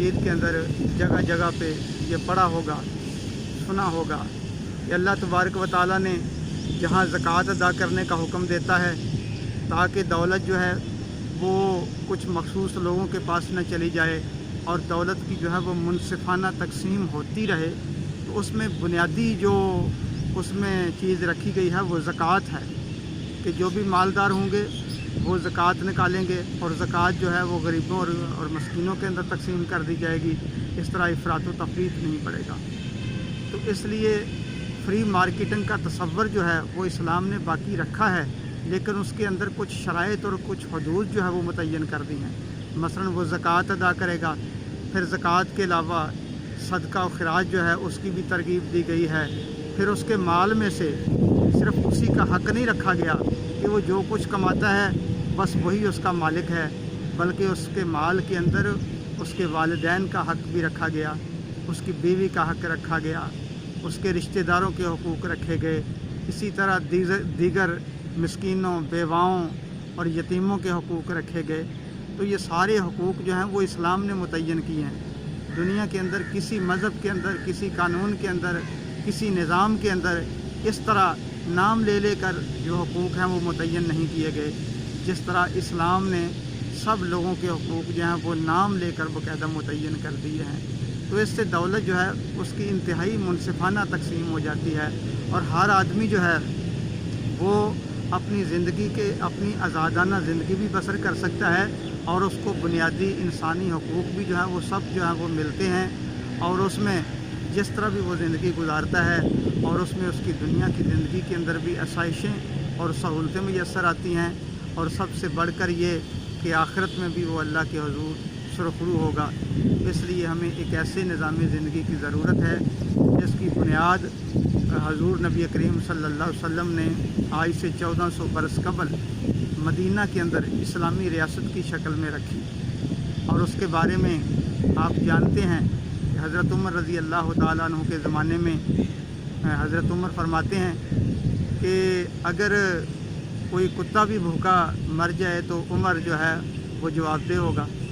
मजीद के अंदर जगह जगह पे ये पढ़ा होगा, सुना होगा कि अल्लाह तबारक व तआला ने जहाँ ज़कात अदा करने का हुक्म देता है ताकि दौलत जो है वो कुछ मखसूस लोगों के पास न चली जाए और दौलत की जो है वो मुनसिफाना तकसीम होती रहे, तो उसमें बुनियादी जो उसमें चीज़ रखी गई है वो ज़कात है कि जो भी मालदार होंगे वो ज़कात निकालेंगे और ज़कात जो है वो गरीबों और मस्कीनों के अंदर तकसीम कर दी जाएगी। इस तरह इफ़रात व तफरीत नहीं पड़ेगा। तो इसलिए फ्री मार्केटिंग का तसव्वुर जो है वो इस्लाम ने बाकी रखा है, लेकिन उसके अंदर कुछ शराइत और कुछ हदूद जो है वो मुतय्यन कर दी हैं। मसलन वो ज़कात अदा करेगा, फिर ज़कात के अलावा सदका और खिराज जो है उसकी भी तरगीब दी गई है। फिर उसके माल में से सिर्फ उसी का हक़ नहीं रखा गया कि वो जो कुछ कमाता है बस वही उसका मालिक है, बल्कि उसके माल के अंदर उसके वालिदैन का हक़ भी रखा गया, उसकी बीवी का हक़ रखा गया, उसके रिश्तेदारों के हुकूक रखे गए, इसी तरह दीगर मिस्कीनों, बेवाओं और यतीमों के हुकूक रखे गए। तो ये सारे हुकूक जो हैं वो इस्लाम ने मुतय्यन किए हैं। दुनिया के अंदर किसी मज़हब के अंदर, किसी कानून के अंदर, किसी निज़ाम के अंदर इस तरह नाम ले लेकर जो हुकूक हैं वो मुतय्यन नहीं किए गए, जिस तरह इस्लाम ने सब लोगों के हुकूक जो हैं वो नाम लेकर बाकायदा मुतय्यन कर दिए हैं। तो इससे दौलत जो है उसकी इंतहाई मुनसिफाना तकसीम हो जाती है और हर आदमी जो है वो अपनी ज़िंदगी के अपनी आज़ादाना ज़िंदगी भी बसर कर सकता है और उसको बुनियादी इंसानी हुकूक भी जो है वो सब जो है वो मिलते हैं और उसमें जिस तरह भी वो ज़िंदगी गुजारता है और उसमें उसकी दुनिया की ज़िंदगी के अंदर भी आसाइशें और सहूलतें मुयस्सर आती हैं और सबसे बढ़कर ये कि आखिरत में भी वो अल्लाह के हुज़ूर सुरखरू होगा। इसलिए हमें एक ऐसे निज़ाम ज़िंदगी की ज़रूरत है जिसकी बुनियाद हज़ूर नबी करीम सल्लल्लाहु अलैहि वसल्लम ने आज से 1400 बरस कबल मदीना के अंदर इस्लामी रियासत की शक्ल में रखी। और उसके बारे में आप जानते हैं कि हज़रत उमर रज़ी अल्लाह तआला अन्हु के ज़माने में हज़रत उमर फरमाते हैं कि अगर कोई कुत्ता भी भूखा मर जाए तो उमर जो है वो जवाबदेह होगा।